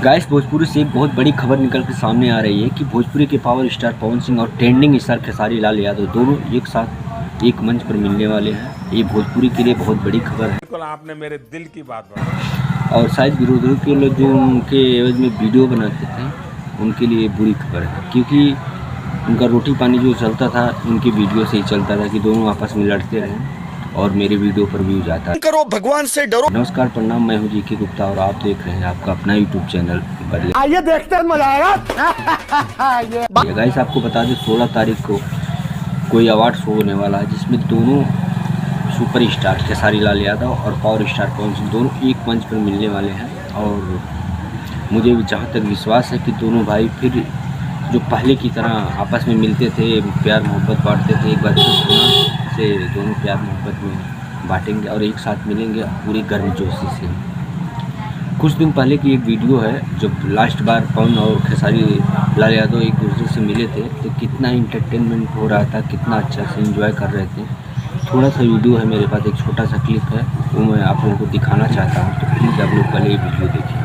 Guys, Bhojpuri से एक बहुत बड़ी खबर निकल के सामने आ रही है कि भोजपुरी के पावर स्टार पवन सिंह और ट्रेंडिंग स्टार खेसारी लाल यादव दोनों एक साथ एक मंच पर मिलने वाले हैं। ये भोजपुरी के लिए बहुत बड़ी खबर है। बिल्कुल आपने मेरे दिल की बात बताई। और शायद विरोधियों के लोग जो उनके एवज में वीडियो बनाते थे उनके लिए बुरी खबर है, क्योंकि उनका रोटी पानी जो चलता था उनकी वीडियो से ही चलता था कि दोनों आपस में लड़ते रहे और मेरे वीडियो पर व्यू जाता है। करो, भगवान से डरो। नमस्कार, प्रणाम, मैं हूं जीके गुप्ता और आप देख रहे हैं आपका अपना यूट्यूब चैनल बदले। आइए देखते हैं, मजा आएगा। गाइस, आपको बता दें 16 तारीख को कोई अवार्ड शो होने वाला है जिसमें दोनों सुपर स्टार खेसारी लाल यादव और पावर स्टार पवन सिंह दोनों एक मंच पर मिलने वाले हैं। और मुझे जहाँ तक विश्वास है कि दोनों भाई फिर जो पहले की तरह आपस में मिलते थे, प्यार मोहब्बत बांटते थे, एक बार से दोनों प्यार मोहब्बत में बांटेंगे और एक साथ मिलेंगे पूरी गर्मजोशी से। कुछ दिन पहले की एक वीडियो है जब लास्ट बार पवन और खेसारी लाल यादव एक दूसरे से मिले थे तो कितना इंटरटेनमेंट हो रहा था, कितना अच्छा से एंजॉय कर रहे थे। थोड़ा सा वीडियो है मेरे पास, एक छोटा सा क्लिप है, वो मैं आप लोगों को दिखाना चाहता हूँ, तो प्लीज़ आप लोग पहले ये वीडियो देखिए।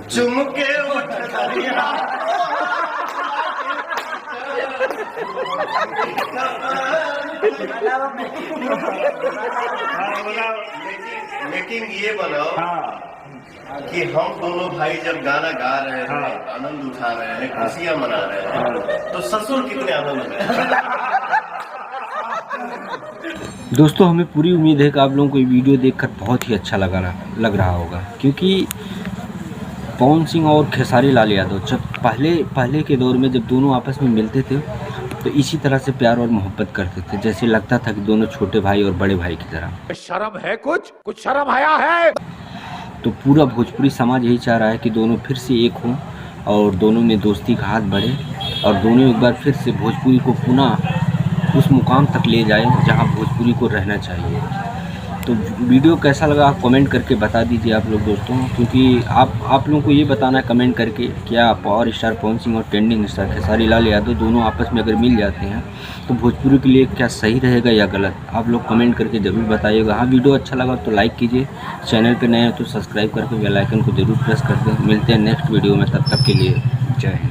चुमके लेकिन ये बनाओ कि हम दोनों भाई जब गाना गा रहे हैं, आनंद उठा रहे हैं, खुशियां मना रहे हैं, तो ससुर कितने आनंद में। दोस्तों, हमें पूरी उम्मीद है कि आप लोगों को ये वीडियो देखकर बहुत ही अच्छा लग रहा होगा, क्योंकि पवन सिंह और खेसारी लाल यादव जब पहले के दौर में जब दोनों आपस में मिलते थे तो इसी तरह से प्यार और मोहब्बत करते थे, जैसे लगता था कि दोनों छोटे भाई और बड़े भाई की तरह। शर्म है, कुछ शर्म आया है। तो पूरा भोजपुरी समाज यही चाह रहा है कि दोनों फिर से एक हों और दोनों में दोस्ती का हाथ बढ़े और दोनों एक बार फिर से भोजपुरी को पुनः उस मुकाम तक ले जाए जहां भोजपुरी को रहना चाहिए। तो वीडियो कैसा लगा आप कमेंट करके बता दीजिए आप लोग दोस्तों, क्योंकि आप लोगों को ये बताना है कमेंट करके क्या पावर स्टार पवन सिंह और ट्रेंडिंग स्टार खेसारी लाल यादव दोनों आपस में अगर मिल जाते हैं तो भोजपुरी के लिए क्या सही रहेगा या गलत, आप लोग कमेंट करके ज़रूर बताइएगा। हाँ, वीडियो अच्छा लगा तो लाइक कीजिए, चैनल पर नए हो तो सब्सक्राइब करके बेल आइकन को ज़रूर प्रेस कर दें। मिलते हैं नेक्स्ट वीडियो में, तब तक के लिए जय हिंद।